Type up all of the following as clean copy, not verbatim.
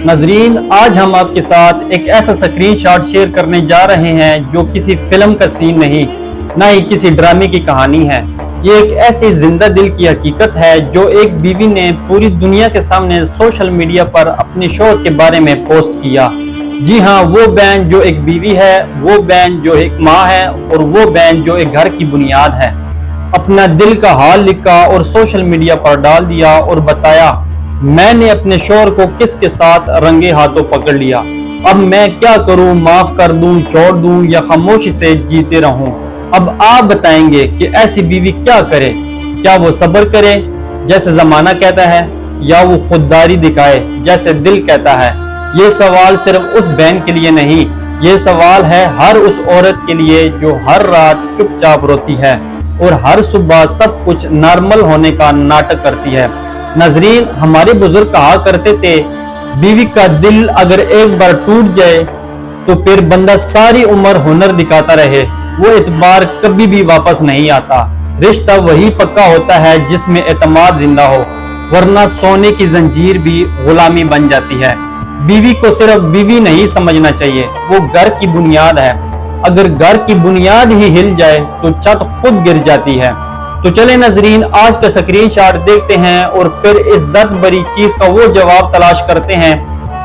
ناظرین، آج ہم آپ کے ساتھ ایک ایسا سکرین شاٹ شیئر کرنے جا رہے ہیں جو کسی فلم کا سین نہیں، نہ ہی کسی ڈرامے کی کہانی ہے۔ یہ ایک ایسی زندہ دل کی حقیقت ہے جو ایک بیوی نے پوری دنیا کے سامنے سوشل میڈیا پر اپنے شوہر کے بارے میں پوسٹ کیا۔ جی ہاں، وہ بہن جو ایک بیوی ہے، وہ بہن جو ایک ماں ہے، اور وہ بہن جو ایک گھر کی بنیاد ہے، اپنا دل کا حال لکھا اور سوشل میڈیا پر ڈال دیا اور بتایا، میں نے اپنے شوہر کو کس کے ساتھ رنگے ہاتھوں پکڑ لیا، اب میں کیا کروں، معاف کر دوں، چھوڑ دوں یا خاموشی سے جیتے رہوں۔ اب آپ بتائیں گے کہ ایسی بیوی کیا کرے؟ کیا وہ صبر کرے جیسے زمانہ کہتا ہے، یا وہ خودداری دکھائے جیسے دل کہتا ہے؟ یہ سوال صرف اس بہن کے لیے نہیں، یہ سوال ہے ہر اس عورت کے لیے جو ہر رات چپ چاپ روتی ہے اور ہر صبح سب کچھ نارمل ہونے کا ناٹک کرتی ہے۔ ناظرین، ہمارے بزرگ کہا کرتے تھے، بیوی کا دل اگر ایک بار ٹوٹ جائے تو پھر بندہ ساری عمر ہنر دکھاتا رہے، وہ اعتبار کبھی بھی واپس نہیں آتا۔ رشتہ وہی پکا ہوتا ہے جس میں اعتماد زندہ ہو، ورنہ سونے کی زنجیر بھی غلامی بن جاتی ہے۔ بیوی کو صرف بیوی نہیں سمجھنا چاہیے، وہ گھر کی بنیاد ہے۔ اگر گھر کی بنیاد ہی ہل جائے تو چھت خود گر جاتی ہے۔ تو چلیں ناظرین، آج کا سکرین شاٹ دیکھتے ہیں اور پھر اس درد بھری چیخ کا وہ جواب تلاش کرتے ہیں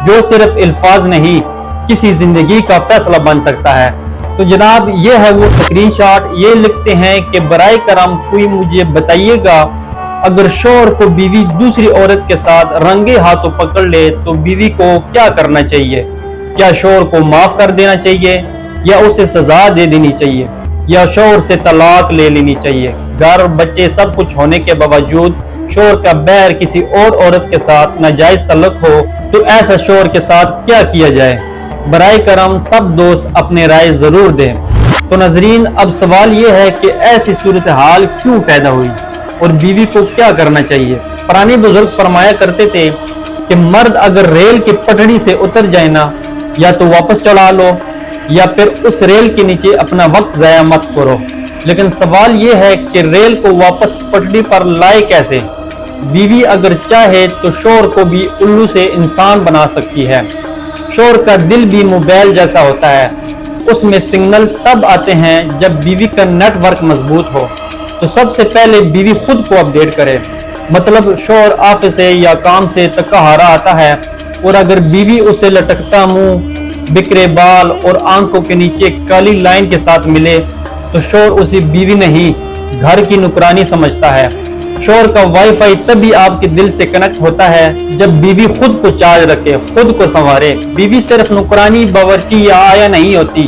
جو صرف الفاظ نہیں، کسی زندگی کا فیصلہ بن سکتا ہے۔ تو جناب، یہ ہے وہ سکرین شاٹ۔ یہ لکھتے ہیں کہ برائے کرم کوئی مجھے بتائیے گا، اگر شوہر کو بیوی دوسری عورت کے ساتھ رنگے ہاتھوں پکڑ لے تو بیوی کو کیا کرنا چاہیے؟ کیا شوہر کو معاف کر دینا چاہیے، یا اسے سزا دے دینی چاہیے، یا شوہر سے طلاق لے لینی چاہیے؟ گھر، بچے، سب کچھ ہونے کے باوجود شوہر کا بغیر کسی اور عورت کے ساتھ ناجائز تعلق ہو تو ایسا شوہر کے ساتھ کیا کیا جائے؟ برائے کرم سب دوست اپنے رائے ضرور دیں۔ تو ناظرین، اب سوال یہ ہے کہ ایسی صورتحال کیوں پیدا ہوئی اور بیوی کو کیا کرنا چاہیے؟ پرانے بزرگ فرمایا کرتے تھے کہ مرد اگر ریل کی پٹڑی سے اتر جائے نا، یا تو واپس چلا لو یا پھر اس ریل کے نیچے اپنا وقت ضائع مت کرو۔ لیکن سوال یہ ہے کہ ریل کو واپس پٹڑی پر لائے کیسے؟ بیوی اگر چاہے تو شوہر کو بھی الو سے انسان بنا سکتی ہے۔ شوہر کا دل بھی موبائل جیسا ہوتا ہے، اس میں سگنل تب آتے ہیں جب بیوی کا نیٹ ورک مضبوط ہو۔ تو سب سے پہلے بیوی خود کو اپڈیٹ کرے۔ مطلب شوہر آفس سے یا کام سے تھکا ہارا آتا ہے، اور اگر بیوی اسے لٹکتا منہ، بکھرے بال اور آنکھوں کے نیچے کالی لائن کے ساتھ ملے تو شوہر اسے بیوی نہیں، گھر کی نوکرانی سمجھتا ہے۔ شوہر کا وائی فائی تبھی آپ کے دل سے کنیکٹ ہوتا ہے جب بیوی خود کو چارج رکھے، خود کو سنوارے۔ بیوی صرف نوکرانی، باورچی یا آیا نہیں ہوتی،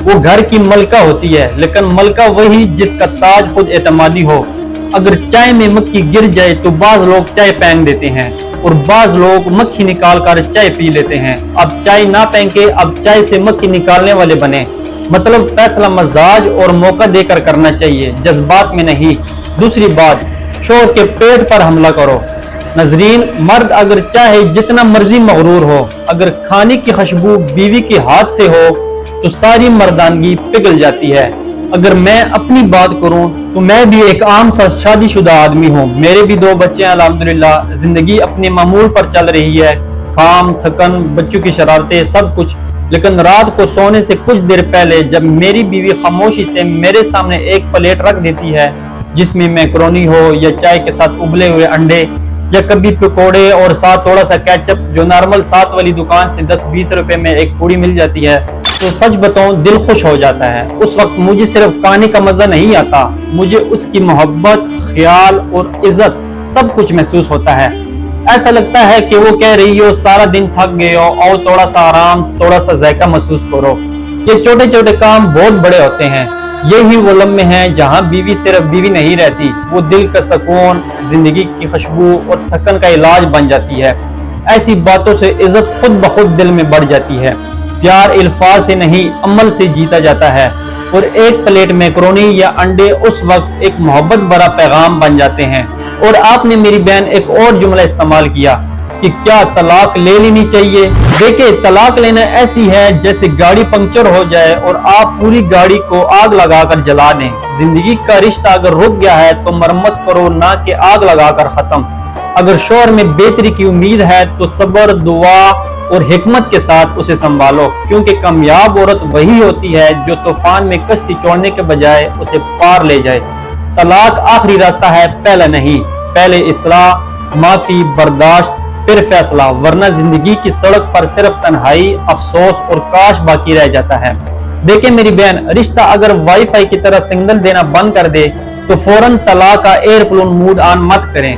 وہ گھر کی ملکہ ہوتی ہے، لیکن ملکہ وہی جس کا تاج خود اعتمادی ہو۔ اگر چائے میں مکھی گر جائے تو بعض لوگ چائے پھینک دیتے ہیں، اور بعض لوگ مکھی نکال کر چائے پی لیتے ہیں۔ اب چائے نہ پھینکے، اب چائے سے مکھی نکالنے والے بنے۔ مطلب فیصلہ مزاج اور موقع دے کر کرنا چاہیے، جذبات میں نہیں۔ دوسری بات، شوہر کے پیٹ پر حملہ کرو۔ ناظرین، مرد اگر چاہے جتنا مرضی مغرور ہو، اگر کھانے کی خوشبو بیوی کے ہاتھ سے ہو تو ساری مردانگی پگھل جاتی ہے۔ اگر میں اپنی بات کروں تو میں بھی ایک عام سا شادی شدہ آدمی ہوں، میرے بھی 2 بچے ہیں الحمدللہ، زندگی اپنے معمول پر چل رہی ہے، کام، تھکن، بچوں کی شرارتیں، سب کچھ۔ لیکن رات کو سونے سے کچھ دیر پہلے جب میری بیوی خاموشی سے میرے سامنے ایک پلیٹ رکھ دیتی ہے جس میں میکرونی ہو، یا چائے کے ساتھ ابلے ہوئے انڈے، یا کبھی پکوڑے اور ساتھ تھوڑا سا کیچپ جو نارمل 7 والی دکان سے 10-20 روپے میں ایک پوڑی مل جاتی ہے، تو سچ بتاؤں دل خوش ہو جاتا ہے۔ اس وقت مجھے صرف کھانے کا مزہ نہیں آتا، مجھے اس کی محبت، خیال اور عزت سب کچھ محسوس ہوتا ہے۔ ایسا لگتا ہے کہ وہ کہہ رہی ہو، سارا دن تھک گئے ہو، اور تھوڑا سا آرام، تھوڑا سا ذائقہ محسوس کرو۔ یہ چھوٹے چھوٹے کام بہت بڑے ہوتے ہیں۔ یہی وہ لمحے ہیں جہاں بیوی صرف بیوی نہیں رہتی، وہ دل کا سکون، زندگی کی خوشبو اور تھکن کا علاج بن جاتی ہے۔ ایسی باتوں سے عزت خود بخود دل میں بڑھ جاتی ہے۔ پیار الفاظ سے نہیں، عمل سے جیتا جاتا ہے، اور ایک پلیٹ میکرونی یا انڈے اس وقت ایک محبت بھرا پیغام بن جاتے ہیں۔ اور آپ نے میری بہن ایک اور جملہ استعمال کیا کہ کیا طلاق لے لینی چاہیے؟ دیکھیں، طلاق لینا ایسی ہے جیسے گاڑی پنکچر ہو جائے اور آپ پوری گاڑی کو آگ لگا کر جلا دیں۔ زندگی کا رشتہ اگر رک گیا ہے تو مرمت کرو، نہ کہ آگ لگا کر ختم۔ اگر شوہر میں بہتری کی امید ہے تو صبر، دعا اور حکمت کے ساتھ اسے سنبھالو، کیونکہ کامیاب عورت وہی ہوتی ہے جو طوفان میں کشتی چھوڑنے کے بجائے اسے پار لے جائے۔ طلاق آخری راستہ ہے، پہلا نہیں۔ پہلے اصلاح، معافی، برداشت، پھر فیصلہ، ورنہ زندگی کی سڑک پر صرف تنہائی، افسوس اور کاش باقی رہ جاتا ہے۔ دیکھیں میری بہن، رشتہ اگر وائی فائی کی طرح سگنل دینا بند کر دے تو فوراً طلاق کا ایئرپلین موڈ آن مت کریں۔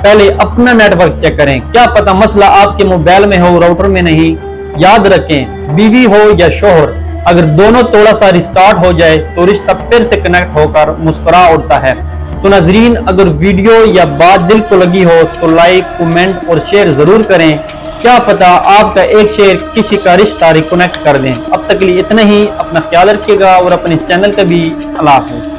پہلے اپنا نیٹ ورک چیک کریں، کیا پتہ مسئلہ آپ کے موبائل میں ہو، راؤٹر میں نہیں۔ یاد رکھیں، بیوی ہو یا شوہر، اگر دونوں تھوڑا سا ریسٹارٹ ہو جائے تو رشتہ پھر سے کنیکٹ ہو کر مسکرا اٹھتا ہے۔ تو ناظرین، اگر ویڈیو یا بات دل کو لگی ہو تو لائک، کومنٹ اور شیئر ضرور کریں، کیا پتہ آپ کا ایک شیئر کسی کا رشتہ ریکنیکٹ کر دیں۔ اب تک کے لیے اتنا ہی، اپنا خیال رکھیے گا اور اپنے اس چینل کا بھی۔ اللہ حافظ۔